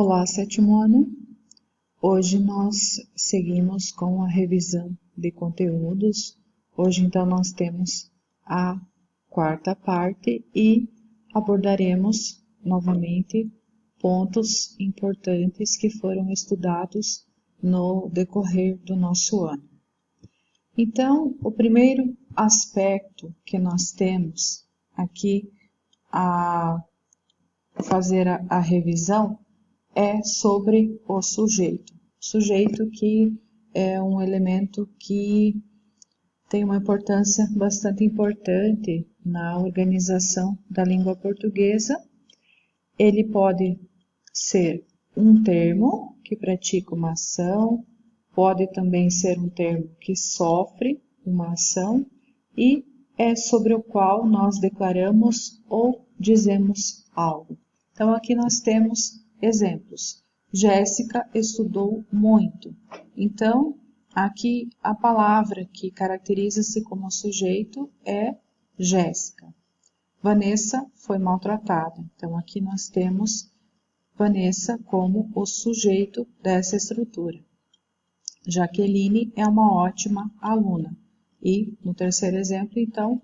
Olá, sétimo ano! Hoje nós seguimos com a revisão de conteúdos. Hoje então nós temos a quarta parte e abordaremos novamente pontos importantes que foram estudados no decorrer do nosso ano. Então, o primeiro aspecto que nós temos aqui a fazer a revisão é sobre o sujeito. Sujeito que é um elemento que tem uma importância bastante importante na organização da língua portuguesa. Ele pode ser um termo que pratica uma ação, pode também ser um termo que sofre uma ação e é sobre o qual nós declaramos ou dizemos algo. Então, aqui nós temos exemplos. Jéssica estudou muito. Então, aqui a palavra que caracteriza-se como sujeito é Jéssica. Vanessa foi maltratada. Então, aqui nós temos Vanessa como o sujeito dessa estrutura. Jaqueline é uma ótima aluna. E, no terceiro exemplo, então,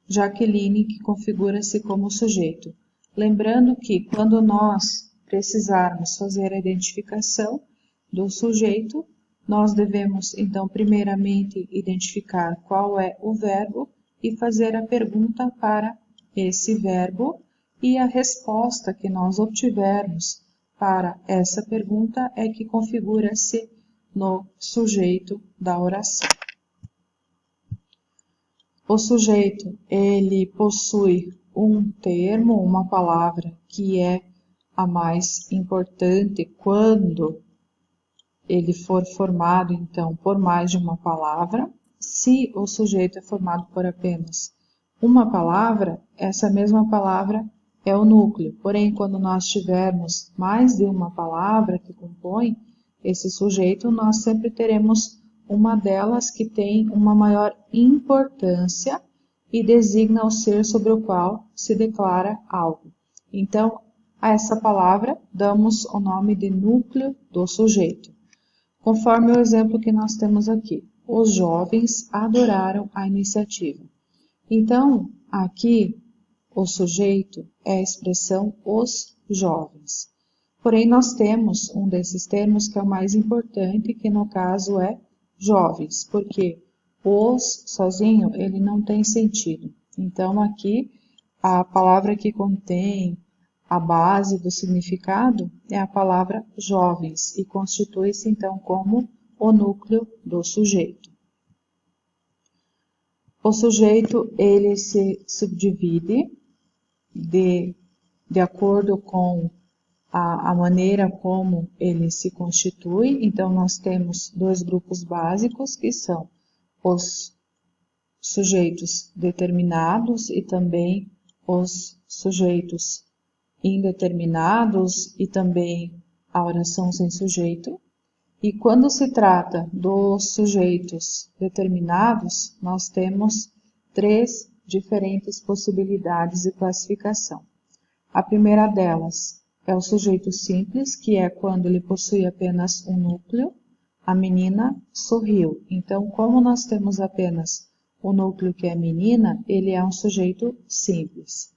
Jaqueline que configura-se como sujeito. Lembrando que quando nós precisarmos fazer a identificação do sujeito, nós devemos, então, primeiramente identificar qual é o verbo e fazer a pergunta para esse verbo, e a resposta que nós obtivermos para essa pergunta é que configura-se no sujeito da oração. O sujeito, ele possui um termo, uma palavra que é a mais importante quando ele for formado, então, por mais de uma palavra. Se o sujeito é formado por apenas uma palavra, essa mesma palavra é o núcleo. Porém, quando nós tivermos mais de uma palavra que compõe esse sujeito, nós sempre teremos uma delas que tem uma maior importância e designa o ser sobre o qual se declara algo. Então, a essa palavra damos o nome de núcleo do sujeito. Conforme o exemplo que nós temos aqui, os jovens adoraram a iniciativa. Então, aqui, o sujeito é a expressão os jovens. Porém, nós temos um desses termos que é o mais importante, que no caso é jovens, porque os sozinho ele não tem sentido. Então, aqui, a palavra que contém a base do significado é a palavra jovens e constitui-se, então, como o núcleo do sujeito. O sujeito, ele se subdivide de acordo com a maneira como ele se constitui. Então, nós temos dois grupos básicos, que são os sujeitos determinados e também os sujeitos indeterminados e também a oração sem sujeito. E quando se trata dos sujeitos determinados, nós temos três diferentes possibilidades de classificação. A primeira delas é o sujeito simples, que é quando ele possui apenas um núcleo. A menina sorriu. Então, como nós temos apenas o núcleo que é menina, ele é um sujeito simples.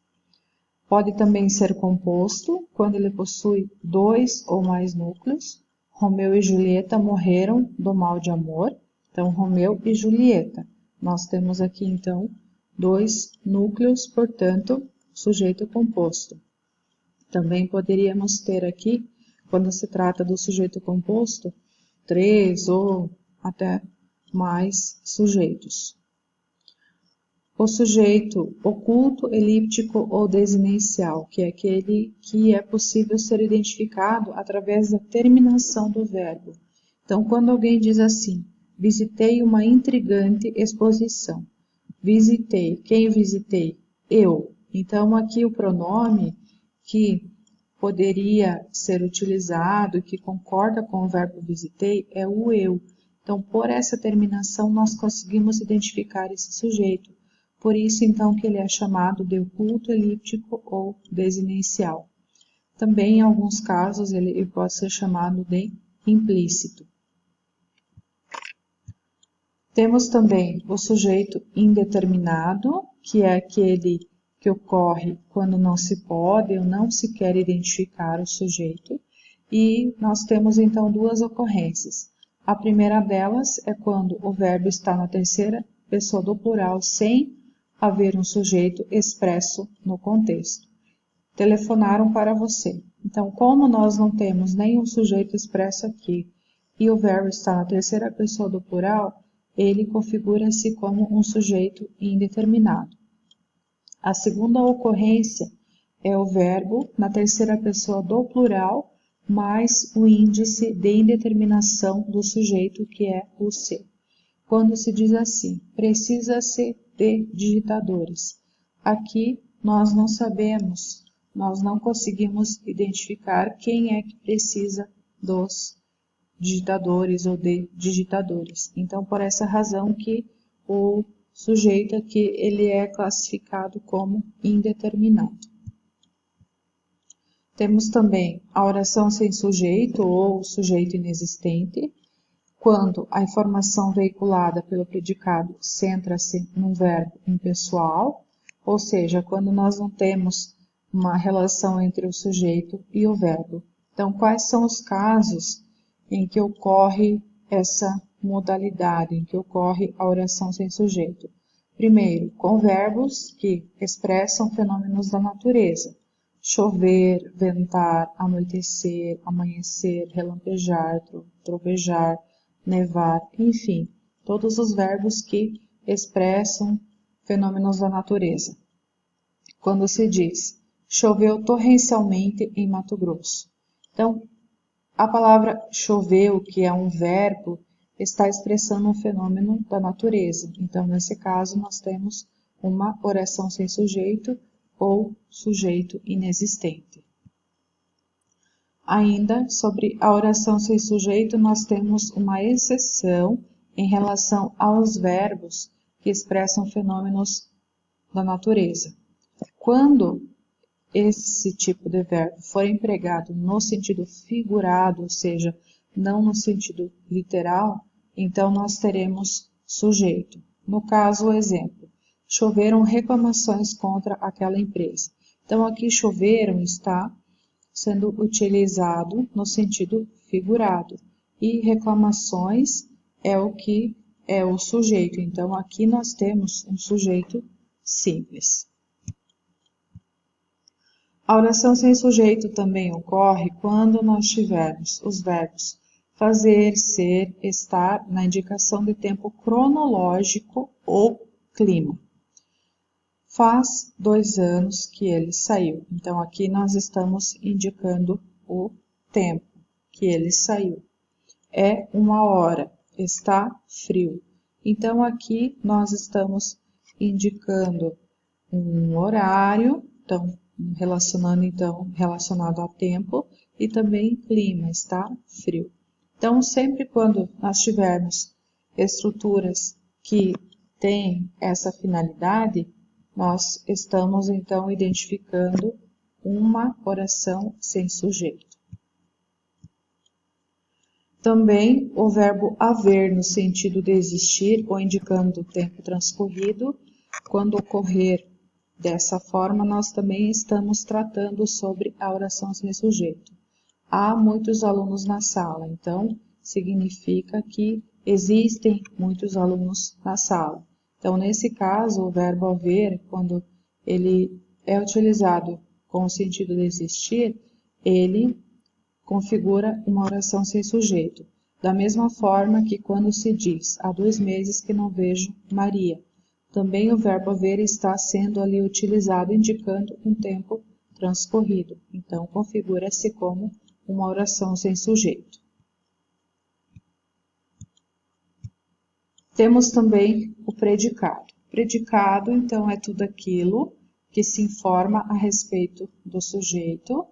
Pode também ser composto, quando ele possui dois ou mais núcleos. Romeu e Julieta morreram do mal de amor. Então, Romeu e Julieta. Nós temos aqui, então, dois núcleos, portanto, sujeito composto. Também poderíamos ter aqui, quando se trata do sujeito composto, três ou até mais sujeitos. O sujeito oculto, elíptico ou desinencial, que é aquele que é possível ser identificado através da terminação do verbo. Então, quando alguém diz assim, visitei uma intrigante exposição. Visitei. Quem visitei? Eu. Então, aqui o pronome que poderia ser utilizado e que concorda com o verbo visitei é o eu. Então, por essa terminação, nós conseguimos identificar esse sujeito. Por isso, então, que ele é chamado de oculto, elíptico ou desinencial. Também, em alguns casos, ele pode ser chamado de implícito. Temos também o sujeito indeterminado, que é aquele que ocorre quando não se pode ou não se quer identificar o sujeito. E nós temos então duas ocorrências. A primeira delas é quando o verbo está na terceira pessoa do plural sem haver um sujeito expresso no contexto. Telefonaram para você. Então, como nós não temos nenhum sujeito expresso aqui e o verbo está na terceira pessoa do plural, ele configura-se como um sujeito indeterminado. A segunda ocorrência é o verbo na terceira pessoa do plural, mais o índice de indeterminação do sujeito, que é o se. Quando se diz assim, precisa-se de digitadores. Aqui nós não sabemos, nós não conseguimos identificar quem é que precisa dos digitadores ou de digitadores. Então, por essa razão que o sujeito aqui ele é classificado como indeterminado. Temos também a oração sem sujeito ou sujeito inexistente, quando a informação veiculada pelo predicado centra-se num verbo impessoal, ou seja, quando nós não temos uma relação entre o sujeito e o verbo. Então, quais são os casos em que ocorre essa modalidade, em que ocorre a oração sem sujeito? Primeiro, com verbos que expressam fenômenos da natureza. Chover, ventar, anoitecer, amanhecer, relampejar, trovejar, nevar, enfim, todos os verbos que expressam fenômenos da natureza. Quando se diz, choveu torrencialmente em Mato Grosso. Então, a palavra choveu, que é um verbo, está expressando um fenômeno da natureza. Então, nesse caso, nós temos uma oração sem sujeito ou sujeito inexistente. Ainda sobre a oração sem sujeito, nós temos uma exceção em relação aos verbos que expressam fenômenos da natureza. Quando esse tipo de verbo for empregado no sentido figurado, ou seja, não no sentido literal, então nós teremos sujeito. No caso, o exemplo, choveram reclamações contra aquela empresa. Então, aqui choveram está sendo utilizado no sentido figurado. E reclamações é o que é o sujeito. Então, aqui nós temos um sujeito simples. A oração sem sujeito também ocorre quando nós tivermos os verbos fazer, ser, estar na indicação de tempo cronológico ou clima. Faz 2 anos que ele saiu. Então, aqui nós estamos indicando o tempo que ele saiu. É 1 hora. Está frio. Então, aqui nós estamos indicando um horário, então, relacionado a tempo, e também clima, está frio. Então, sempre quando nós tivermos estruturas que têm essa finalidade, nós estamos, então, identificando uma oração sem sujeito. Também o verbo haver, no sentido de existir, ou indicando o tempo transcorrido, quando ocorrer dessa forma, nós também estamos tratando sobre a oração sem sujeito. Há muitos alunos na sala, então, significa que existem muitos alunos na sala. Então, nesse caso, o verbo haver, quando ele é utilizado com o sentido de existir, ele configura uma oração sem sujeito. Da mesma forma que quando se diz, há 2 meses que não vejo Maria. Também o verbo haver está sendo ali utilizado, indicando um tempo transcorrido. Então, configura-se como uma oração sem sujeito. Temos também o predicado. Predicado, então, é tudo aquilo que se informa a respeito do sujeito,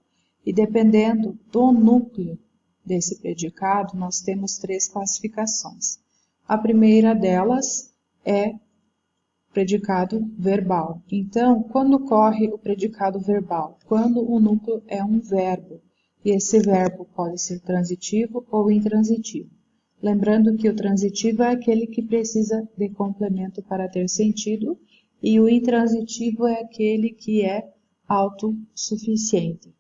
e dependendo do núcleo desse predicado, nós temos 3 classificações. A primeira delas é predicado verbal. Então, quando ocorre o predicado verbal? Quando o núcleo é um verbo, e esse verbo pode ser transitivo ou intransitivo. Lembrando que o transitivo é aquele que precisa de complemento para ter sentido, e o intransitivo é aquele que é autossuficiente.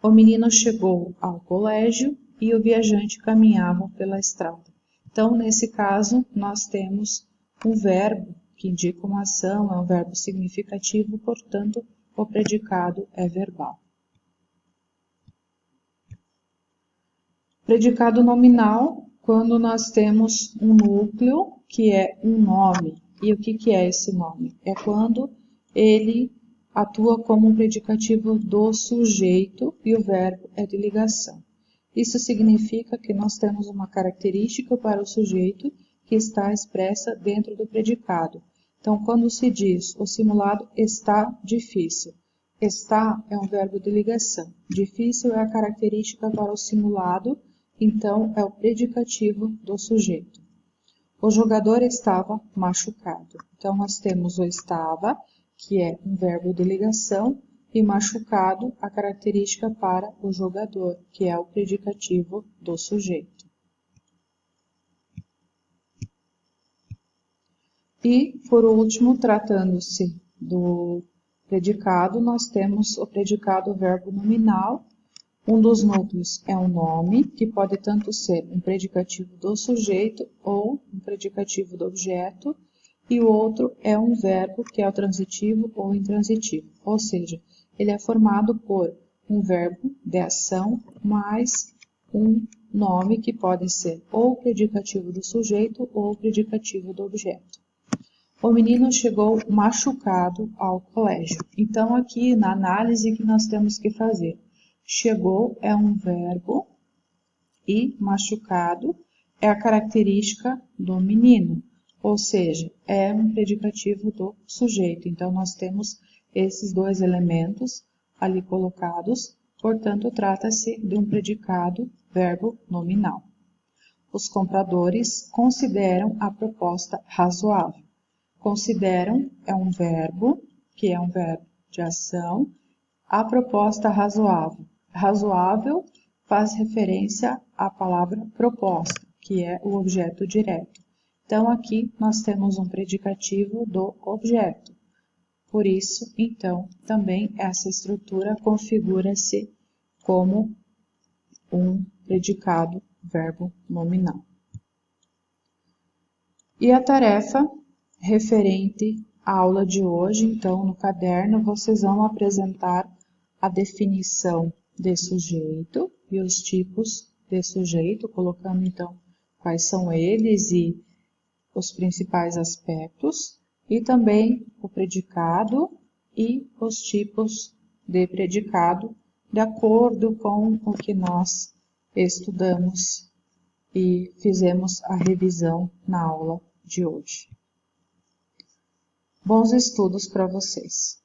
O menino chegou ao colégio e o viajante caminhava pela estrada. Então, nesse caso, nós temos um verbo que indica uma ação, é um verbo significativo, portanto, o predicado é verbal. Predicado nominal, quando nós temos um núcleo, que é um nome. E o que é esse nome? É quando ele atua como um predicativo do sujeito e o verbo é de ligação. Isso significa que nós temos uma característica para o sujeito que está expressa dentro do predicado. Então, quando se diz o simulado está difícil, está é um verbo de ligação. Difícil é a característica para o simulado, então é o predicativo do sujeito. O jogador estava machucado. Então, nós temos o estava, que é um verbo de ligação, e machucado, a característica para o jogador, que é o predicativo do sujeito. E, por último, tratando-se do predicado, nós temos o predicado verbo nominal. Um dos núcleos é um nome, que pode tanto ser um predicativo do sujeito ou um predicativo do objeto, e o outro é um verbo, que é o transitivo ou intransitivo, ou seja, ele é formado por um verbo de ação mais um nome, que pode ser ou predicativo do sujeito ou predicativo do objeto. O menino chegou machucado ao colégio. Então, aqui na análise que nós temos que fazer, chegou é um verbo e machucado é a característica do menino, ou seja, é um predicativo do sujeito. Então, nós temos esses dois elementos ali colocados, portanto, trata-se de um predicado verbo nominal. Os compradores consideram a proposta razoável. Consideram é um verbo, que é um verbo de ação, a proposta razoável. Razoável faz referência à palavra proposta, que é o objeto direto. Então, aqui nós temos um predicativo do objeto. Por isso, então, também essa estrutura configura-se como um predicado verbo nominal. E a tarefa referente à aula de hoje, então, no caderno, vocês vão apresentar a definição de sujeito e os tipos de sujeito, colocando, então, quais são eles e os principais aspectos, e também o predicado e os tipos de predicado, de acordo com o que nós estudamos e fizemos a revisão na aula de hoje. Bons estudos para vocês!